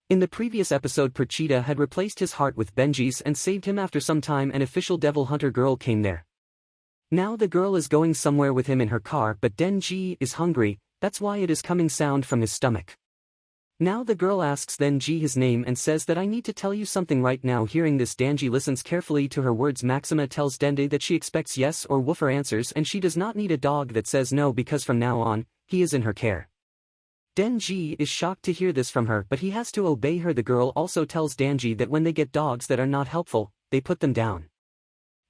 In the previous episode, Perchita had replaced his heart with Benji's and saved him. After some time an official devil hunter girl came there. Now the girl is going somewhere with him in her car, but Denji is hungry, that's why it is coming sound from his stomach. Now the girl asks Denji his name and says that I need to tell you something right now. Hearing this, Denji listens carefully to her words. Maxima tells Dende that she expects yes or woofer answers and she does not need a dog that says no because from now on, he is in her care. Denji is shocked to hear this from her, but he has to obey her. The girl also tells Danji that when they get dogs that are not helpful, they put them down.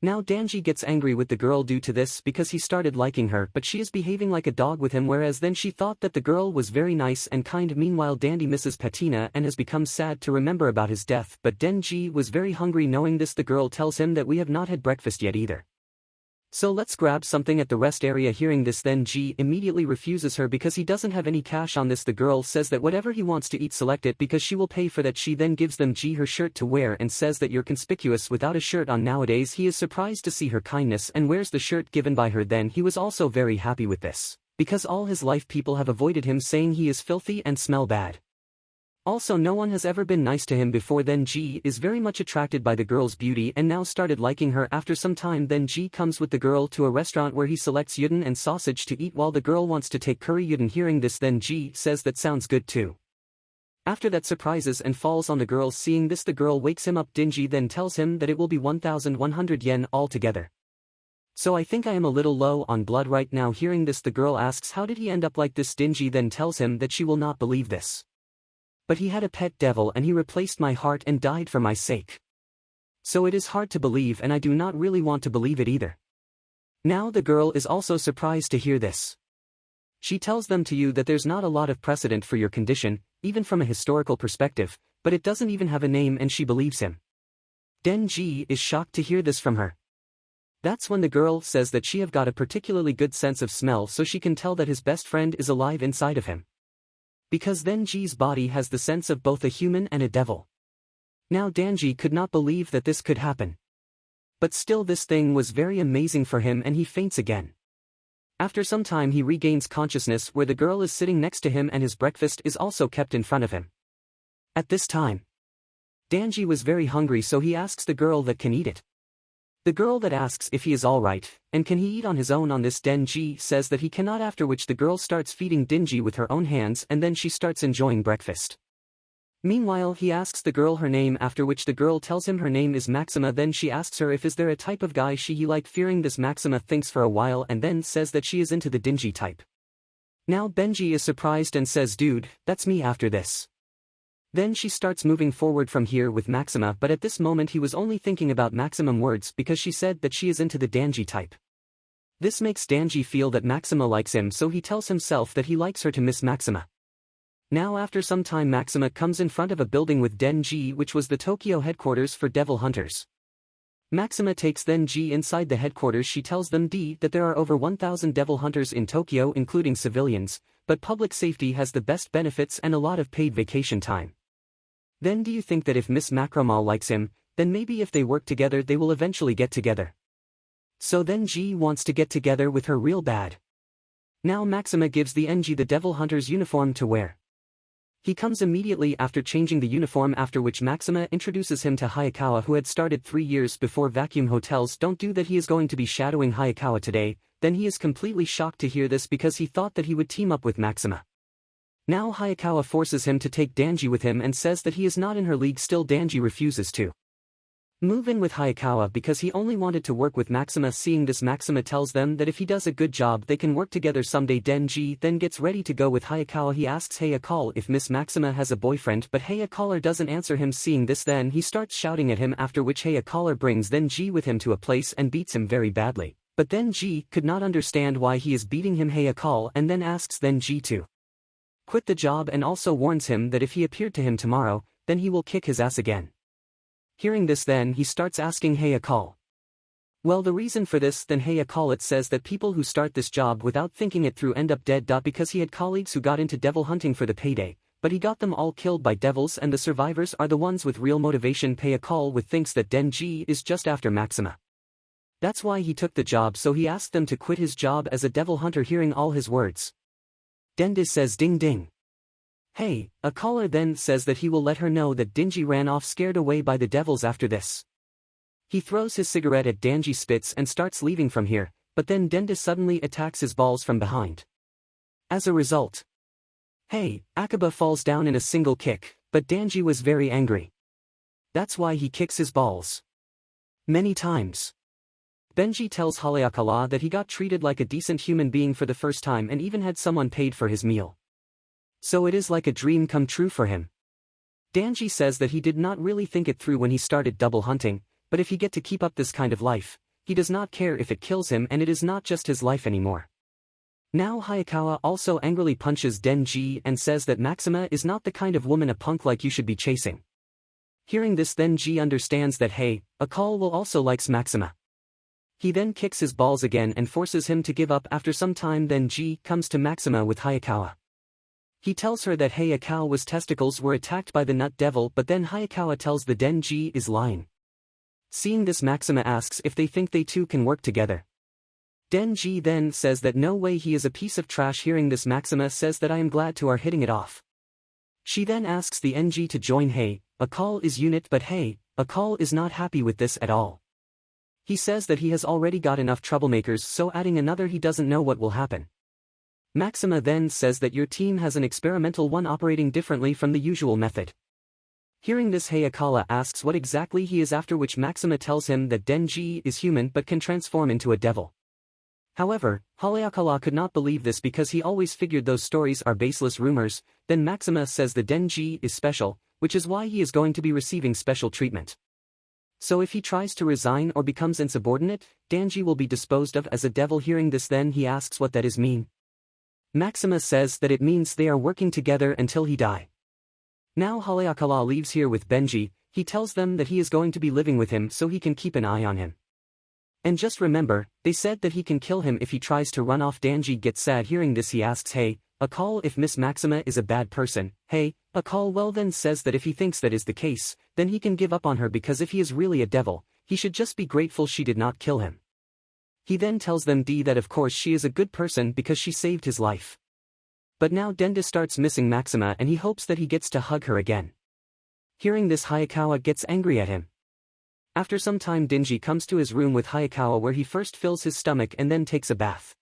Now Danji gets angry with the girl due to this because he started liking her, but she is behaving like a dog with him, whereas then she thought that the girl was very nice and kind. Meanwhile Dandy misses Patina and has become sad to remember about his death, but Denji was very hungry. Knowing this, the girl tells him that we have not had breakfast yet either. So let's grab something at the rest area. Hearing this, then G immediately refuses her because he doesn't have any cash on this. The girl says that whatever he wants to eat, select it because she will pay for that. She then gives them G her shirt to wear and says that you're conspicuous without a shirt on nowadays. He is surprised to see her kindness and wears the shirt given by her. Then he was also very happy with this, because all his life people have avoided him, saying he is filthy and smell bad. Also, no one has ever been nice to him before. Then G is very much attracted by the girl's beauty and now started liking her. After some time, then G comes with the girl to a restaurant where he selects udon and sausage to eat while the girl wants to take curry udon. Hearing this, then G says that sounds good too. After that, surprises and falls on the girl. Seeing this, the girl wakes him up. Dingy then tells him that it will be 1,100 yen altogether. So I think I am a little low on blood right now. Hearing this, the girl asks how did he end up like this. Dingy then tells him that she will not believe this, but he had a pet devil and he replaced my heart and died for my sake. So it is hard to believe and I do not really want to believe it either. Now the girl is also surprised to hear this. She tells them to you that there's not a lot of precedent for your condition, even from a historical perspective, but it doesn't even have a name, and she believes him. Denji is shocked to hear this from her. That's when the girl says that she have got a particularly good sense of smell, so she can tell that his best friend is alive inside of him, because Denji's body has the sense of both a human and a devil. Now Danji could not believe that this could happen, but still this thing was very amazing for him and he faints again. After some time he regains consciousness where the girl is sitting next to him and his breakfast is also kept in front of him. At this time, Danji was very hungry, so he asks the girl that can eat it. The girl that asks if he is alright, and can he eat on his own. On this, Denji says that he cannot, after which the girl starts feeding Dingy with her own hands and then she starts enjoying breakfast. Meanwhile he asks the girl her name, after which the girl tells him her name is Maxima. Then she asks her if is there a type of guy she like. Fearing this, Maxima thinks for a while and then says that she is into the Dingy type. Now Benji is surprised and says dude, that's me after this. Then she starts moving forward from here with Maxima, but at this moment he was only thinking about Maximum words because she said that she is into the Danji type. This makes Danji feel that Maxima likes him, so he tells himself that he likes her to Miss Maxima. Now after some time Maxima comes in front of a building with Denji, which was the Tokyo headquarters for devil hunters. Maxima takes Denji inside the headquarters. She tells them that there are over 1,000 devil hunters in Tokyo including civilians, but public safety has the best benefits and a lot of paid vacation time. Then do you think that if Miss Macromal likes him, then maybe if they work together they will eventually get together? So then G wants to get together with her real bad. Now Maxima gives the NG the devil hunter's uniform to wear. He comes immediately after changing the uniform, after which Maxima introduces him to Hayakawa, who had started 3 years before Vacuum Hotels. Don't do that he is going to be shadowing Hayakawa today. Then he is completely shocked to hear this because he thought that he would team up with Maxima. Now Hayakawa forces him to take Danji with him and says that he is not in her league. Still Danji refuses to move in with Hayakawa because he only wanted to work with Maxima. Seeing this, Maxima tells them that if he does a good job they can work together someday. Denji then gets ready to go with Hayakawa. He asks Hayakawa if Miss Maxima has a boyfriend, but Hayakawa doesn't answer him. Seeing this, then he starts shouting at him, after which Hayakawa brings Denji with him to a place and beats him very badly. But then G could not understand why he is beating him. Hayakawa and then asks Denji to quit the job and also warns him that if he appeared to him tomorrow, then he will kick his ass again. Hearing this, then he starts asking Hayakawa, well, the reason for this. Then Hayakawa says that people who start this job without thinking it through end up dead. Because he had colleagues who got into devil hunting for the payday, but he got them all killed by devils and the survivors are the ones with real motivation. Hayakawa thinks that Denji is just after Maxima. That's why he took the job, so he asked them to quit his job as a devil hunter. Hearing all his words, Dendis says ding ding. Hey, a caller then says that he will let her know that Denji ran off scared away by the devils after this. He throws his cigarette at Denji spits and starts leaving from here, but then Denda suddenly attacks his balls from behind. As a result, hey, Akaba falls down in a single kick, but Denji was very angry. That's why he kicks his balls many times. Benji tells Haleakala that he got treated like a decent human being for the first time and even had someone paid for his meal. So it is like a dream come true for him. Denji says that he did not really think it through when he started double hunting, but if he get to keep up this kind of life, he does not care if it kills him and it is not just his life anymore. Now Hayakawa also angrily punches Denji and says that Maxima is not the kind of woman a punk like you should be chasing. Hearing this then G understands that hey, Akal will also likes Maxima. He then kicks his balls again and forces him to give up. After some time then G comes to Maxima with Hayakawa. He tells her that Hayakawa's testicles were attacked by the nut devil, but then Hayakawa tells the Denji is lying. Seeing this Maxima asks if they think they two can work together. Denji then says that no way, he is a piece of trash. Hearing this Maxima says that I am glad to are hitting it off. She then asks the NG to join Hey, Akal is unit, but hey, Akal is not happy with this at all. He says that he has already got enough troublemakers, so adding another he doesn't know what will happen. Maxima then says that your team has an experimental one operating differently from the usual method. Hearing this Hayakawa asks what exactly he is after, which Maxima tells him that Denji is human but can transform into a devil. However, Haleakala could not believe this because he always figured those stories are baseless rumors. Then Maxima says the Denji is special, which is why he is going to be receiving special treatment. So if he tries to resign or becomes insubordinate, Denji will be disposed of as a devil. Hearing this then he asks what that is mean. Maxima says that it means they are working together until he die. Now Haleakala leaves here with Benji. He tells them that he is going to be living with him so he can keep an eye on him. And just remember, they said that he can kill him if he tries to run off. Denji gets sad. Hearing this he asks hey, Akal, if Miss Maxima is a bad person. Hey, Akal well then says that if he thinks that is the case, then he can give up on her, because if he is really a devil, he should just be grateful she did not kill him. He then tells them D that of course she is a good person because she saved his life. But now Denda starts missing Maxima and he hopes that he gets to hug her again. Hearing this Hayakawa gets angry at him. After some time Denji comes to his room with Hayakawa, where he first fills his stomach and then takes a bath.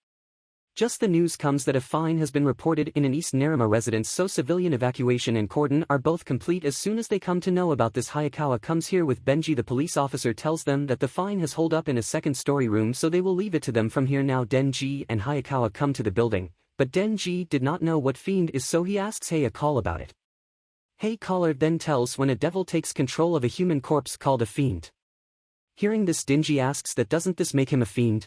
Just the news comes that a fine has been reported in an East Naruma residence, so civilian evacuation and cordon are both complete. As soon as they come to know about this, Hayakawa comes here with Benji. The police officer tells them that the fine has holed up in a second-story room, so they will leave it to them from here. Now Denji and Hayakawa come to the building, but Denji did not know what fiend is, so he asks Hey Akal about it. Hey Caller then tells when a devil takes control of a human corpse called a fiend. Hearing this Denji asks that doesn't this make him a fiend?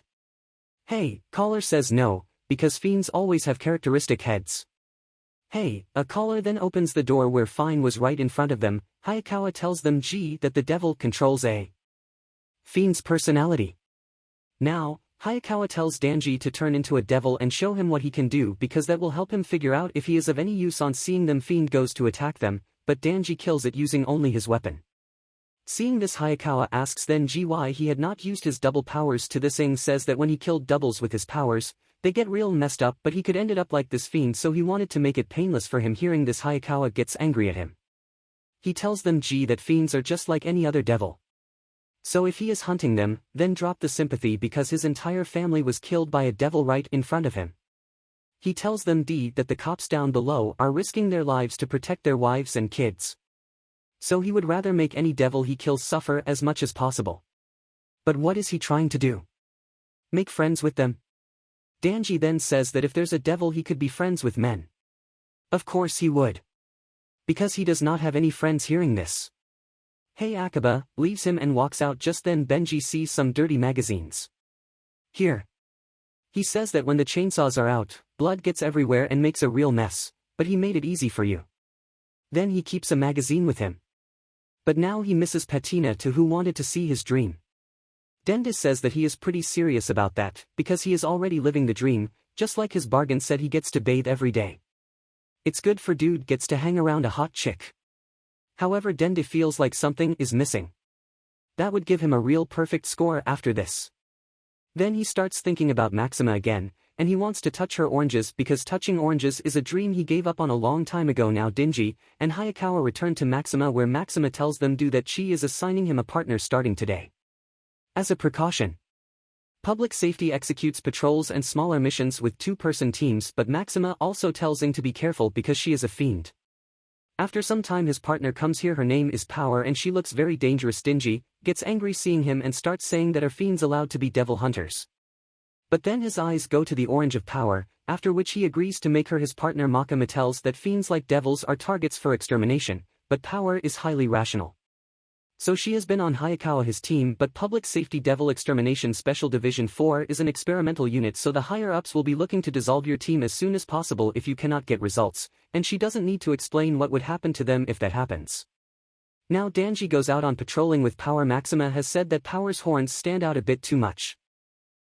Hey, Caller says no, because fiends always have characteristic heads. Hey, a Caller then opens the door where Fine was right in front of them. Hayakawa tells them G that the devil controls a fiend's personality. Now, Hayakawa tells Denji to turn into a devil and show him what he can do, because that will help him figure out if he is of any use. On seeing them, Fiend goes to attack them, but Denji kills it using only his weapon. Seeing this, Hayakawa asks then G why he had not used his double powers. To this, Ing says that when he killed doubles with his powers, they get real messed up, but he could end it up like this fiend, so he wanted to make it painless for him. Hearing this, Hayakawa gets angry at him. He tells them G that fiends are just like any other devil. So if he is hunting them, then drop the sympathy, because his entire family was killed by a devil right in front of him. He tells them D that the cops down below are risking their lives to protect their wives and kids. So he would rather make any devil he kills suffer as much as possible. But what is he trying to do? Make friends with them? Denji then says that if there's a devil he could be friends with men. Of course he would. Because he does not have any friends. Hearing this, Hey Akaba leaves him and walks out. Just then Benji sees some dirty magazines. Here. He says that when the chainsaws are out, blood gets everywhere and makes a real mess, but he made it easy for you. Then he keeps a magazine with him. But now he misses Patina too, who wanted to see his dream. Denda says that he is pretty serious about that, because he is already living the dream, just like his bargain said he gets to bathe every day. It's good for dude gets to hang around a hot chick. However, Denda feels like something is missing. That would give him a real perfect score after this. Then he starts thinking about Maxima again. and he wants to touch her oranges because touching oranges is a dream he gave up on a long time ago. Now Denji and Hayakawa return to Maxima, where Maxima tells them that she is assigning him a partner starting today. As a precaution, Public Safety executes patrols and smaller missions with two-person teams, but Maxima also tells Ing to be careful because she is a fiend. After some time his partner comes here. Her name is Power and she looks very dangerous. Denji gets angry seeing him and starts saying that are fiends allowed to be devil hunters? But then his eyes go to the orange of Power, after which he agrees to make her his partner. Makima tells that fiends like devils are targets for extermination, but Power is highly rational. So she has been on Hayakawa his team, but Public Safety Devil Extermination Special Division 4 is an experimental unit, so the higher-ups will be looking to dissolve your team as soon as possible if you cannot get results, and she doesn't need to explain what would happen to them if that happens. Now Denji goes out on patrolling with Power. Maxima has said that Power's horns stand out a bit too much.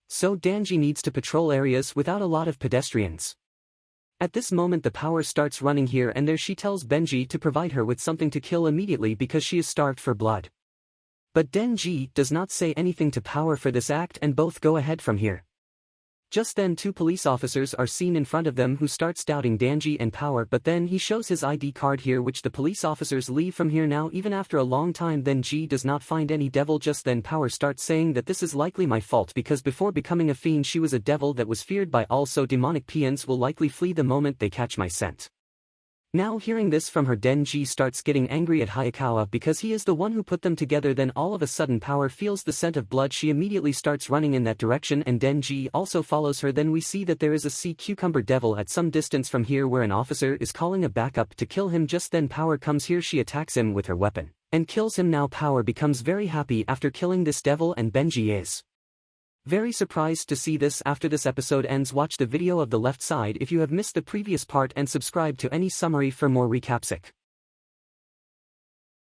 So Denji needs to patrol areas without a lot of pedestrians. At this moment the Power starts running here and there. She tells Benji to provide her with something to kill immediately because she is starved for blood. But Denji does not say anything to Power for this act and both go ahead from here. Just then two police officers are seen in front of them who starts doubting Denji and Power, but then he shows his ID card here, which the police officers leave from here now even after a long time. Then G does not find any devil. Just then Power starts saying that this is likely my fault because before becoming a fiend she was a devil that was feared by all, so demonic peons will likely flee the moment they catch my scent. Now hearing this from her, Denji starts getting angry at Hayakawa because he is the one who put them together. Then all of a sudden Power feels the scent of blood. She immediately starts running in that direction and Denji also follows her. Then we see that there is a sea cucumber devil at some distance from here where an officer is calling a backup to kill him. Just then Power comes here. She attacks him with her weapon and kills him. Now Power becomes very happy after killing this devil and Benji is very surprised to see this. After this episode ends, watch the video of the left side if you have missed the previous part and subscribe to any summary for more recaps.